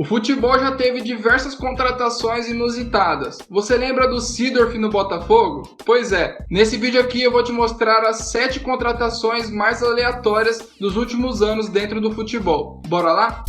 O futebol já teve diversas contratações inusitadas. Você lembra do Seedorf no Botafogo? Pois é, nesse vídeo aqui eu vou te mostrar as 7 contratações mais aleatórias dos últimos anos dentro do futebol. Bora lá?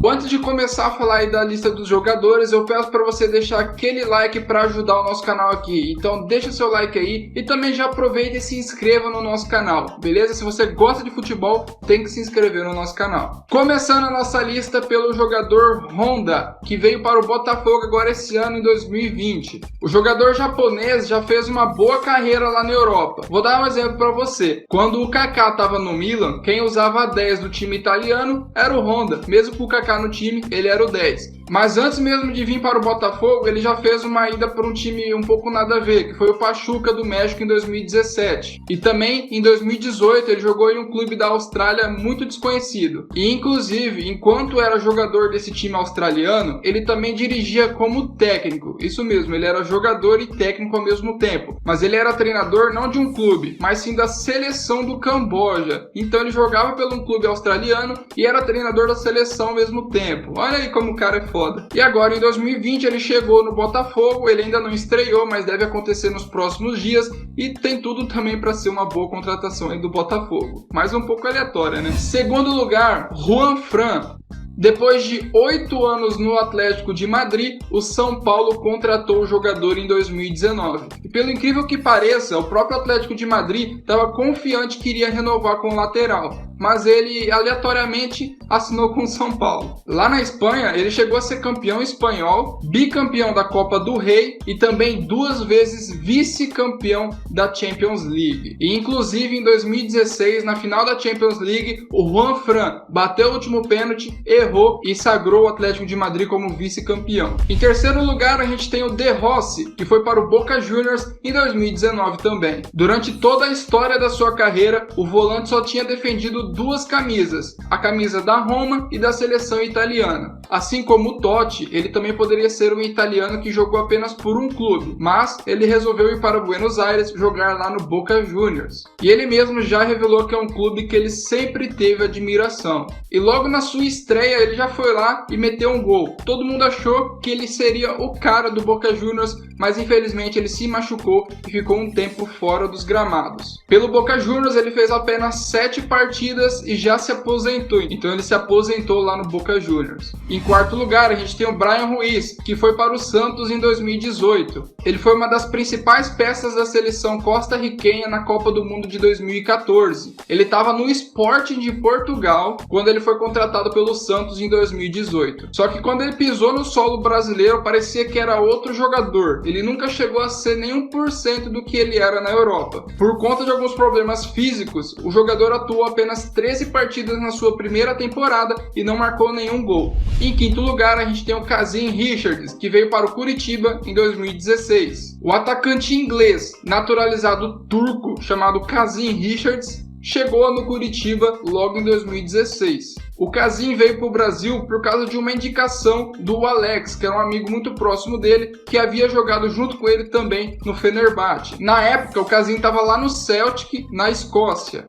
Antes de começar a falar aí da lista dos jogadores, eu peço para você deixar aquele like para ajudar o nosso canal aqui. Então deixa o seu like aí e também já aproveita e se inscreva no nosso canal, beleza? Se você gosta de futebol, tem que se inscrever no nosso canal. Começando a nossa lista pelo jogador Honda, que veio para o Botafogo agora esse ano em 2020. O jogador japonês já fez uma boa carreira lá na Europa. Vou dar um exemplo para você. Quando o Kaká estava no Milan, quem usava a 10 do time italiano era o Honda, mesmo com o Kaká no time, ele era o 10. Mas antes mesmo de vir para o Botafogo, ele já fez uma ida para um time um pouco nada a ver, que foi o Pachuca do México em 2017. E também em 2018 ele jogou em um clube da Austrália muito desconhecido. E inclusive, enquanto era jogador desse time australiano, ele também dirigia como técnico. Isso mesmo, ele era jogador e técnico ao mesmo tempo. Mas ele era treinador não de um clube, mas sim da seleção do Camboja. Então ele jogava pelo um clube australiano e era treinador da seleção ao mesmo tempo. Olha aí como o cara é foda. E agora em 2020 ele chegou no Botafogo, ele ainda não estreou, mas deve acontecer nos próximos dias e tem tudo também para ser uma boa contratação aí do Botafogo. Mas um pouco aleatória, né? Segundo lugar, Juan Fran. Depois de 8 anos no Atlético de Madrid, o São Paulo contratou o jogador em 2019. E pelo incrível que pareça, o próprio Atlético de Madrid estava confiante que iria renovar com o lateral, mas ele aleatoriamente assinou com o São Paulo. Lá na Espanha, ele chegou a ser campeão espanhol, bicampeão da Copa do Rei e também 2 vezes vice-campeão da Champions League. E inclusive em 2016, na final da Champions League, o Juan Fran bateu o último pênalti, errou e sagrou o Atlético de Madrid como vice-campeão. Em terceiro lugar, a gente tem o De Rossi, que foi para o Boca Juniors em 2019 também. Durante toda a história da sua carreira, o volante só tinha defendido 2 camisas, a camisa da Roma e da seleção italiana. Assim como o Totti, ele também poderia ser um italiano que jogou apenas por um clube, mas ele resolveu ir para Buenos Aires jogar lá no Boca Juniors. E ele mesmo já revelou que é um clube que ele sempre teve admiração. E logo na sua estreia ele já foi lá e meteu um gol. Todo mundo achou que ele seria o cara do Boca Juniors, mas infelizmente ele se machucou e ficou um tempo fora dos gramados. Pelo Boca Juniors ele fez apenas 7 partidas e já se aposentou. Então ele se aposentou lá no Boca Juniors. Em quarto lugar a gente tem o Bryan Ruiz, que foi para o Santos em 2018. Ele foi uma das principais peças da seleção costarriquenha na Copa do Mundo de 2014. Ele estava no Sporting de Portugal quando ele foi contratado pelo Santos em 2018. Só que quando ele pisou no solo brasileiro, parecia que era outro jogador. Ele nunca chegou a ser nem 1% do que ele era na Europa. Por conta de alguns problemas físicos, o jogador atuou apenas 13 partidas na sua primeira temporada e não marcou nenhum gol. Em quinto lugar, a gente tem o Kazim Richards, que veio para o Curitiba em 2016. O atacante inglês, naturalizado turco, chamado Kazim Richards, chegou no Curitiba logo em 2016. O Kazim veio para o Brasil por causa de uma indicação do Alex, que era um amigo muito próximo dele, que havia jogado junto com ele também no Fenerbahçe. Na época, o Kazim estava lá no Celtic, na Escócia.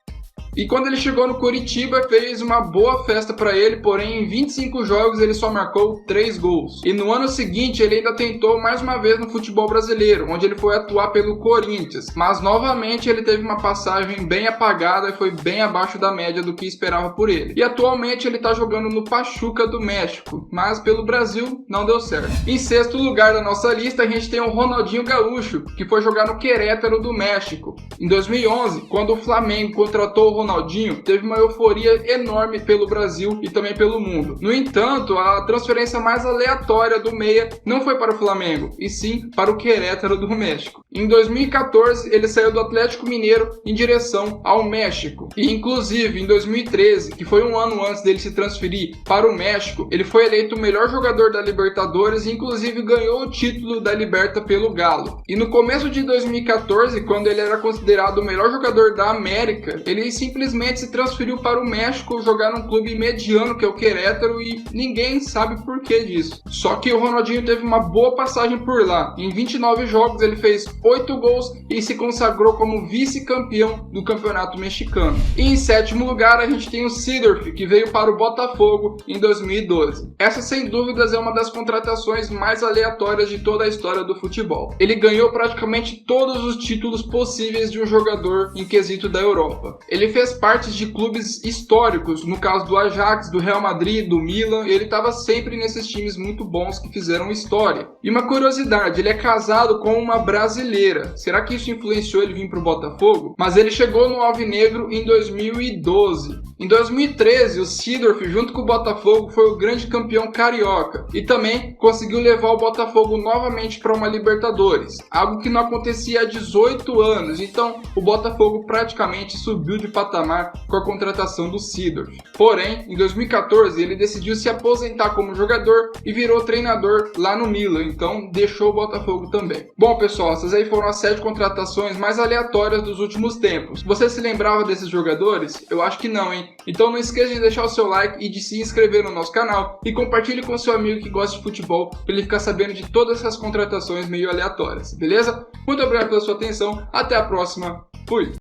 E quando ele chegou no Curitiba, fez uma boa festa para ele, porém em 25 jogos ele só marcou 3 gols. E no ano seguinte ele ainda tentou mais uma vez no futebol brasileiro, onde ele foi atuar pelo Corinthians. Mas novamente ele teve uma passagem bem apagada e foi bem abaixo da média do que esperava por ele. E atualmente ele está jogando no Pachuca do México, mas pelo Brasil não deu certo. Em sexto lugar da nossa lista a gente tem o Ronaldinho Gaúcho, que foi jogar no Querétaro do México. Em 2011, quando o Flamengo contratou o Ronaldinho, teve uma euforia enorme pelo Brasil e também pelo mundo. No entanto, a transferência mais aleatória do meia não foi para o Flamengo, e sim para o Querétaro do México. Em 2014, ele saiu do Atlético Mineiro em direção ao México. E inclusive, em 2013, que foi um ano antes dele se transferir para o México, ele foi eleito o melhor jogador da Libertadores e inclusive ganhou o título da Liberta pelo Galo. E no começo de 2014, quando ele era considerado o melhor jogador da América, ele simplesmente se transferiu para o México jogar num clube mediano que é o Querétaro e ninguém sabe por que disso. Só que o Ronaldinho teve uma boa passagem por lá. Em 29 jogos ele fez 8 gols e se consagrou como vice-campeão do Campeonato Mexicano. E em sétimo lugar a gente tem o Seedorf, que veio para o Botafogo em 2012. Essa sem dúvidas é uma das contratações mais aleatórias de toda a história do futebol. Ele ganhou praticamente todos os títulos possíveis de um jogador em quesito da Europa. Ele fez parte de clubes históricos, no caso do Ajax, do Real Madrid, do Milan, e ele estava sempre nesses times muito bons que fizeram história. E uma curiosidade, ele é casado com uma brasileira. Será que isso influenciou ele vir para o Botafogo? Mas ele chegou no Alvinegro em 2012. Em 2013, o Seedorf, junto com o Botafogo, foi o grande campeão carioca e também conseguiu levar o Botafogo novamente para uma Libertadores, algo que não acontecia há 18 anos, então o Botafogo praticamente subiu de patamar com a contratação do Seedorf. Porém, em 2014, ele decidiu se aposentar como jogador e virou treinador lá no Milan, então deixou o Botafogo também. Bom, pessoal, essas aí foram as 7 contratações mais aleatórias dos últimos tempos. Você se lembrava desses jogadores? Eu acho que não, hein? Então não esqueça de deixar o seu like e de se inscrever no nosso canal e compartilhe com seu amigo que gosta de futebol para ele ficar sabendo de todas essas contratações meio aleatórias, beleza? Muito obrigado pela sua atenção, até a próxima, fui!